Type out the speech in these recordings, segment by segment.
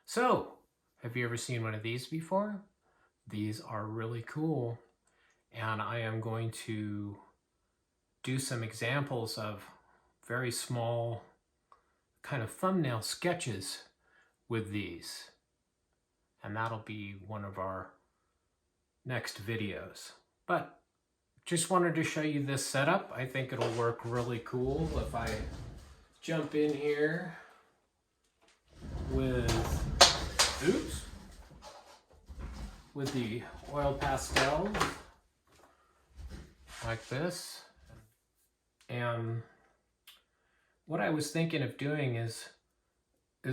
So, have you ever seen one of these before? These are really cool, and I am going to do some examples of very small kind of thumbnail sketches with these, and that'll be one of our next videos. But just wanted to show you this setup. I think it'll work really cool if I jump in here with, oops, with the oil pastel like this. And what I was thinking of doing is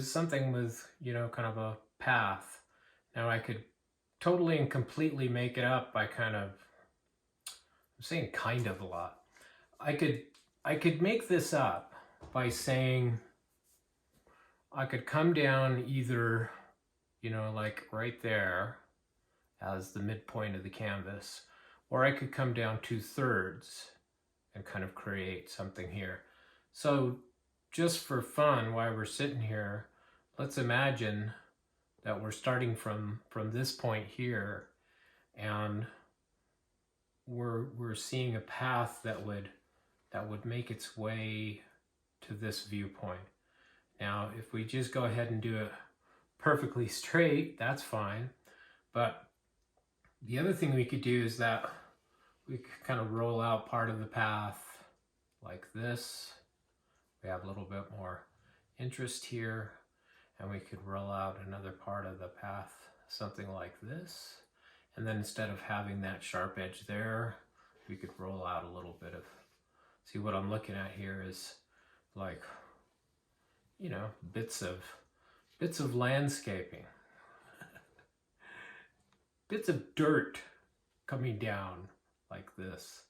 something with, kind of a path. Now I could totally and completely make it up by I'm saying kind of a lot. I could make this up by saying I could come down either, like right there as the midpoint of the canvas, or I could come down 2/3 and kind of create something here. So just for fun, while we're sitting here, let's imagine that we're starting from this point here, and we're seeing a path that would make its way to this viewpoint. Now, if we just go ahead and do it perfectly straight, that's fine. But the other thing we could do is that we could kind of roll out part of the path like this. We have a little bit more interest here, and we could roll out another part of the path, something like this. And then instead of having that sharp edge there, we could roll out a little bit of, see what I'm looking at here is like, bits of landscaping, bits of dirt coming down like this.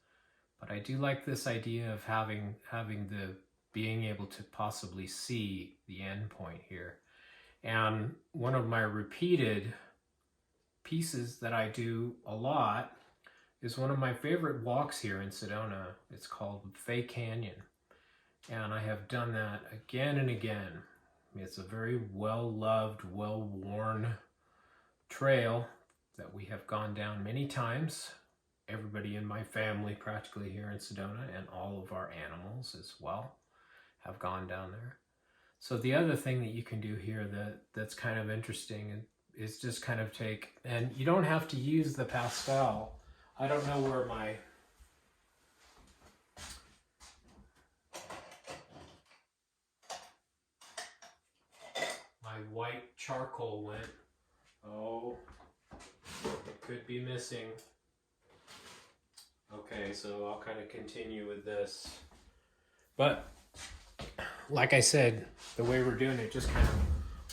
But I do like this idea of having being able to possibly see the end point here. And one of my repeated pieces that I do a lot is one of my favorite walks here in Sedona. It's called Fay Canyon. And I have done that again and again. I mean, it's a very well-loved, well-worn trail that we have gone down many times. Everybody in my family practically here in Sedona, and all of our animals as well, have gone down there. So the other thing that you can do here that's kind of interesting is just kind of take, and you don't have to use the pastel. I don't know where my white charcoal went. Oh, it could be missing. Okay, so I'll kind of continue with this. But like I said, the way we're doing it, just kind of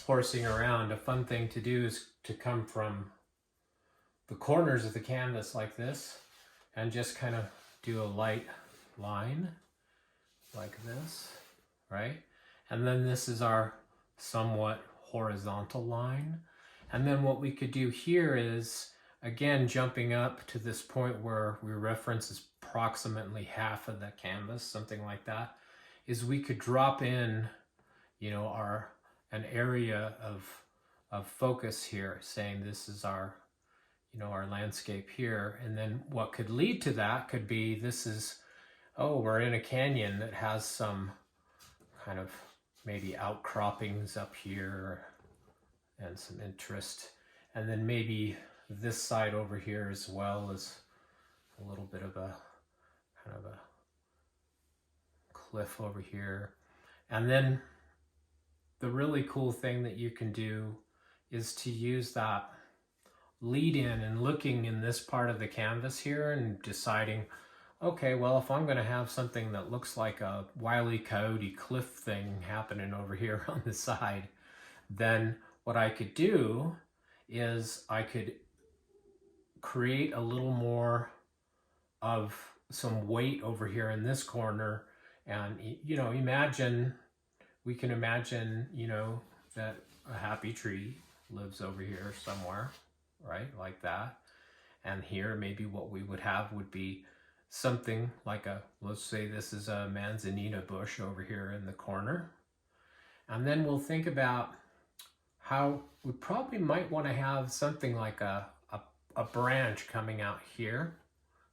horsing around, a fun thing to do is to come from the corners of the canvas like this and just kind of do a light line like this, right? And then this is our somewhat horizontal line. And then what we could do here is, again, jumping up to this point where we reference is approximately half of the canvas, something like that, is we could drop in, an area of focus here, saying this is our, our landscape here. And then what could lead to that could be, this is, oh, we're in a canyon that has some kind of maybe outcroppings up here and some interest. And then maybe this side over here as well is a little bit of a kind of a cliff over here. And then the really cool thing that you can do is to use that lead in and looking in this part of the canvas here and deciding, okay, well, if I'm going to have something that looks like a Wile E. Coyote cliff thing happening over here on the side, then what I could do is I could create a little more of some weight over here in this corner. And, we can imagine, that a happy tree lives over here somewhere, right? Like that. And here, maybe what we would have would be something like let's say this is a manzanita bush over here in the corner. And then we'll think about how we probably might want to have something like a branch coming out here,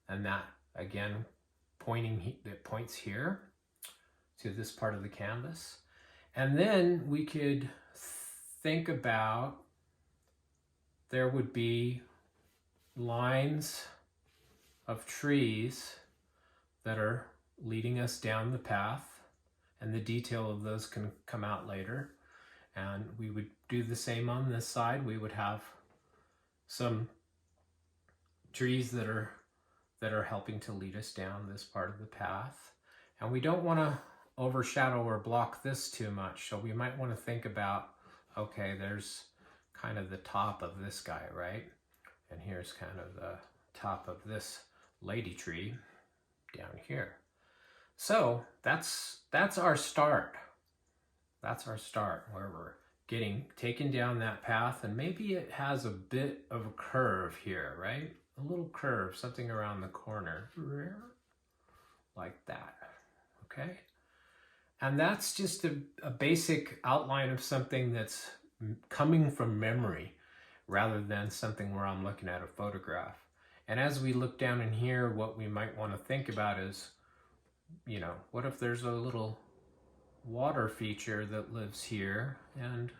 and that again that points here to this part of the canvas. And then we could think about, there would be lines of trees that are leading us down the path, and the detail of those can come out later. And we would do the same on this side. We would have some trees that are helping to lead us down this part of the path. And we don't want to overshadow or block this too much. So we might want to think about, okay, there's kind of the top of this guy, right? And here's kind of the top of this lady tree down here. So that's our start. That's our start, where we're taken down that path, and maybe it has a bit of a curve here, right? A little curve, something around the corner, like that, okay? And that's just a basic outline of something that's coming from memory, rather than something where I'm looking at a photograph. And as we look down in here, what we might want to think about is, you know, what if there's a little water feature that lives here, and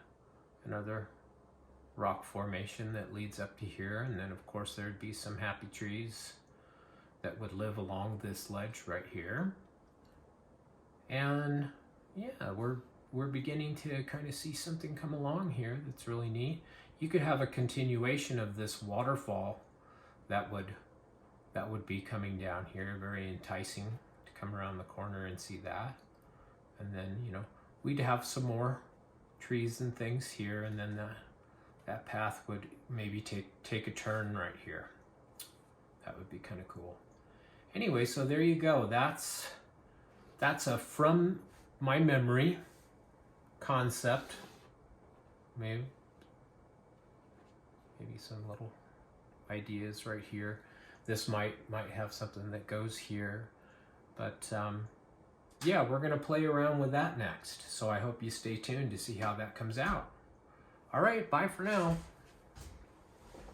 another rock formation that leads up to here, and then of course there'd be some happy trees that would live along this ledge right here. And yeah, we're beginning to kind of see something come along here that's really neat. You could have a continuation of this waterfall that would be coming down here, very enticing to come around the corner and see that. And then, you know, we'd have some more trees and things here, and then that path would maybe take a turn right here. That would be kind of cool. Anyway, so there you go. That's a from my memory concept. Maybe some little ideas right here. This might have something that goes here, but yeah, we're going to play around with that next. So I hope you stay tuned to see how that comes out. All right, bye for now.